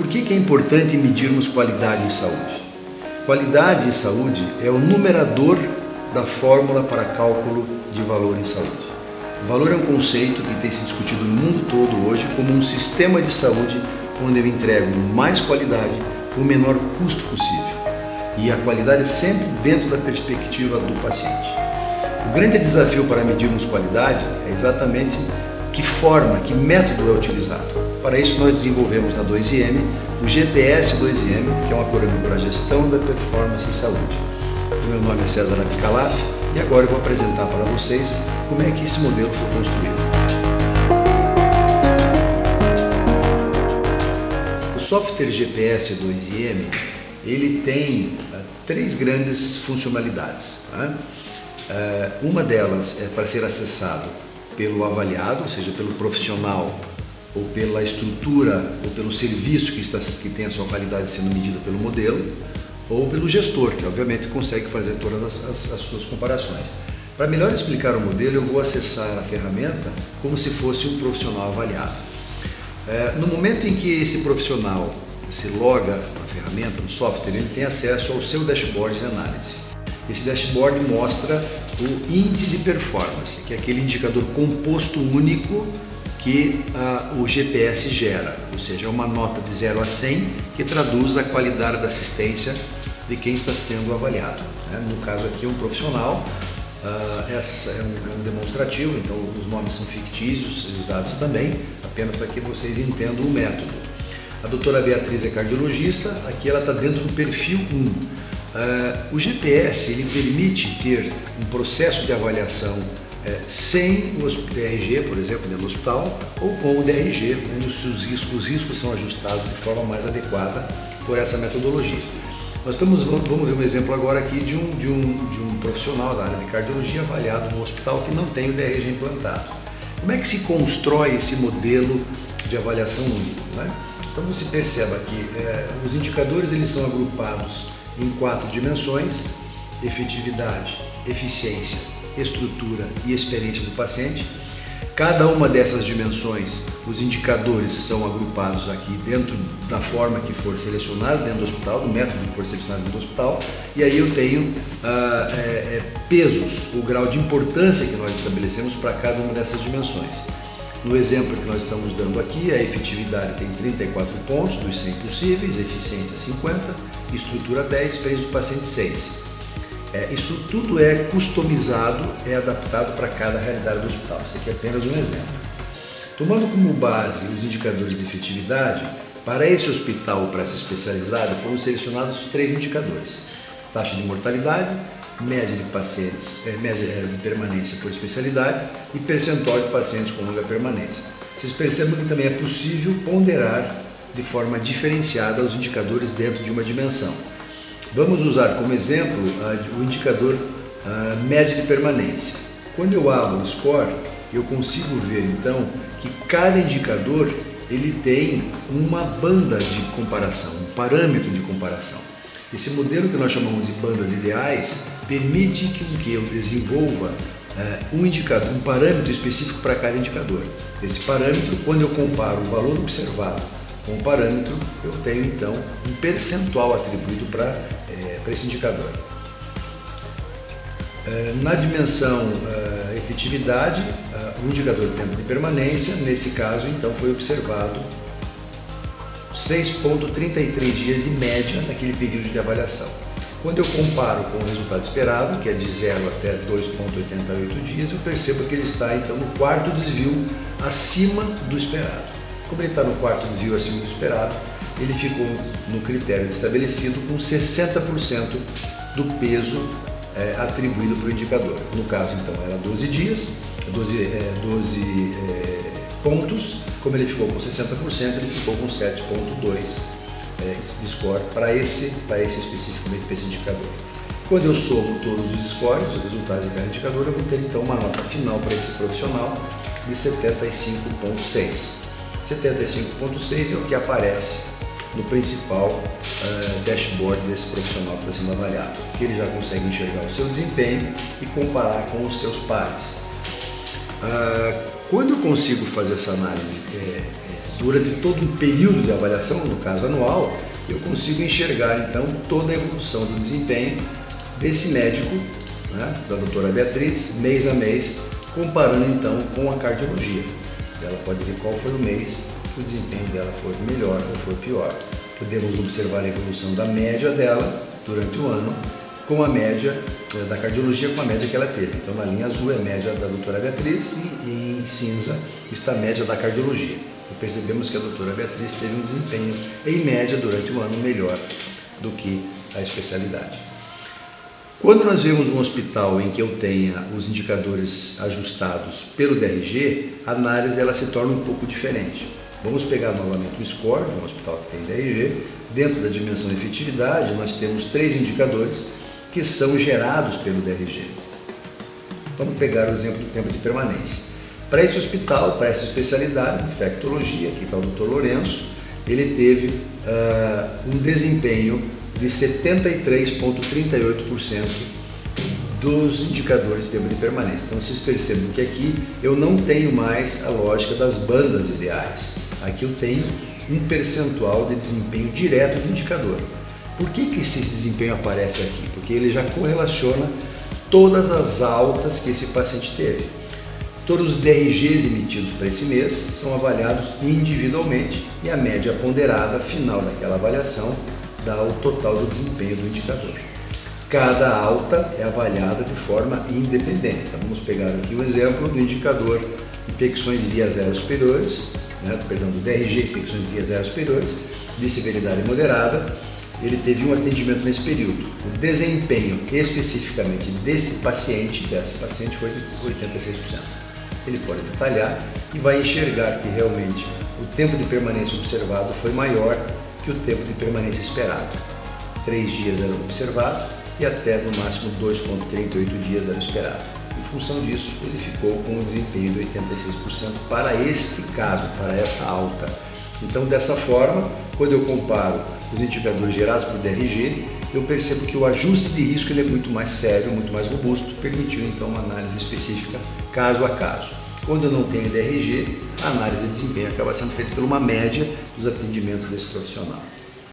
por que é importante medirmos qualidade em saúde? Qualidade em saúde é o numerador da fórmula para cálculo de valor em saúde. O valor é um conceito que tem se discutido no mundo todo hoje como um sistema de saúde onde eu entrego mais qualidade com o menor custo possível. E a qualidade sempre dentro da perspectiva do paciente. O grande desafio para medirmos qualidade é exatamente que forma, que método é utilizado. Para isso nós desenvolvemos na 2IM o GPS 2IM, que é um acrônimo para a gestão da performance em saúde. O meu nome é César Abicalaf e agora eu vou apresentar para vocês como é que esse modelo foi construído. O software GPS 2IM ele tem três grandes funcionalidades. Uma delas é para ser acessado pelo avaliado, ou seja, pelo profissional, ou pela estrutura, ou pelo serviço que tem a sua qualidade sendo medida pelo modelo, ou pelo gestor, que obviamente consegue fazer todas as suas comparações. Para melhor explicar o modelo, eu vou acessar a ferramenta como se fosse um profissional avaliado. No momento em que esse profissional se loga na ferramenta, no software, ele tem acesso ao seu dashboard de análise. Esse dashboard mostra o índice de performance, que é aquele indicador composto único que o GPS gera, ou seja, é uma nota de 0 a 100 que traduz a qualidade da assistência de quem está sendo avaliado. No caso aqui, um profissional, essa é um demonstrativo, então os nomes são fictícios, os dados também, apenas para que vocês entendam o método. A doutora Beatriz é cardiologista, aqui ela está dentro do perfil 1. O GPS ele permite ter um processo de avaliação sem o DRG, por exemplo, dentro do hospital, ou com o DRG, onde os riscos são ajustados de forma mais adequada por essa metodologia. Vamos ver um exemplo agora aqui de um profissional da área de cardiologia avaliado no hospital que não tem o DRG implantado. Como é que se constrói esse modelo de avaliação único, Então você perceba que os indicadores eles são agrupados em 4 dimensões: efetividade, eficiência, estrutura e experiência do paciente. Cada uma dessas dimensões, os indicadores são agrupados aqui dentro da forma que for selecionado dentro do hospital, do método que for selecionado dentro do hospital, e aí eu tenho pesos, o grau de importância que nós estabelecemos para cada uma dessas dimensões. No exemplo que nós estamos dando aqui, a efetividade tem 34 pontos dos 100 possíveis, eficiência 50, estrutura 10, experiência do paciente 6. Isso tudo é customizado, é adaptado para cada realidade do hospital. Isso aqui é apenas um exemplo. Tomando como base os indicadores de efetividade, para esse hospital ou para essa especialidade foram selecionados 3 indicadores: taxa de mortalidade, média de pacientes, média de permanência por especialidade e percentual de pacientes com longa permanência. Vocês percebem que também é possível ponderar de forma diferenciada os indicadores dentro de uma dimensão. Vamos usar como exemplo o indicador média de permanência. Quando eu abro o score, eu consigo ver então que cada indicador ele tem uma banda de comparação, um parâmetro de comparação. Esse modelo que nós chamamos de bandas ideais permite que eu desenvolva um parâmetro específico para cada indicador. Esse parâmetro, quando eu comparo o valor observado com o parâmetro, eu tenho então um percentual atribuído para esse indicador. Na dimensão efetividade, o indicador de tempo de permanência, nesse caso então foi observado 6,33 dias em média naquele período de avaliação. Quando eu comparo com o resultado esperado, que é de 0 até 2,88 dias, eu percebo que ele está então no quarto desvio acima do esperado. Como ele está no quarto desvio acima do esperado, ele ficou no critério estabelecido com 60% do peso atribuído para o indicador. No caso, então, era 12 dias, 12 pontos. Como ele ficou com 60%, ele ficou com 7,2 de score para esse especificamente para esse indicador. Quando eu somo todos os scores, os resultados de cada indicador, eu vou ter então uma nota final para esse profissional de 75,6. 75,6 é o que aparece no principal dashboard desse profissional que está sendo avaliado, que ele já consegue enxergar o seu desempenho e comparar com os seus pares. Quando eu consigo fazer essa análise durante todo um período de avaliação, no caso anual, eu consigo enxergar então toda a evolução do desempenho desse médico, né, da doutora Beatriz, mês a mês, comparando então com a cardiologia. Ela pode ver qual foi o mês que o desempenho dela foi melhor ou foi pior. Podemos observar a evolução da média dela durante o ano com a média da cardiologia com a média que ela teve. Então na linha azul é a média da doutora Beatriz e em cinza está a média da cardiologia. E percebemos que a doutora Beatriz teve um desempenho em média durante o ano melhor do que a especialidade. Quando nós vemos um hospital em que eu tenha os indicadores ajustados pelo DRG, a análise ela se torna um pouco diferente. Vamos pegar novamente o score de um hospital que tem DRG. Dentro da dimensão de efetividade, nós temos 3 indicadores que são gerados pelo DRG. Vamos pegar o exemplo do tempo de permanência. Para esse hospital, para essa especialidade, infectologia, aqui está o Dr. Lourenço, ele teve um desempenho de 73,38% dos indicadores de tempo de permanência. Então vocês percebem que aqui eu não tenho mais a lógica das bandas ideais. Aqui eu tenho um percentual de desempenho direto do indicador. Por que esse desempenho aparece aqui? Porque ele já correlaciona todas as altas que esse paciente teve. Todos os DRGs emitidos para esse mês são avaliados individualmente e a média ponderada final daquela avaliação dá o total do desempenho do indicador. Cada alta é avaliada de forma independente. Então, vamos pegar aqui o exemplo do indicador infecções de vias aéreas superiores, do DRG infecções de vias aéreas superiores, de severidade moderada. Ele teve um atendimento nesse período. O desempenho especificamente dessa paciente foi de 86%. Ele pode detalhar e vai enxergar que realmente o tempo de permanência observado foi maior que o tempo de permanência esperado. 3 dias era observado e até no máximo 2,38 dias era esperado. Em função disso, ele ficou com um desempenho de 86% para este caso, para essa alta. Então, dessa forma, quando eu comparo os indicadores gerados por DRG, eu percebo que o ajuste de risco ele é muito mais sério, muito mais robusto, permitindo então uma análise específica caso a caso. Quando eu não tenho DRG, a análise de desempenho acaba sendo feita por uma média dos atendimentos desse profissional.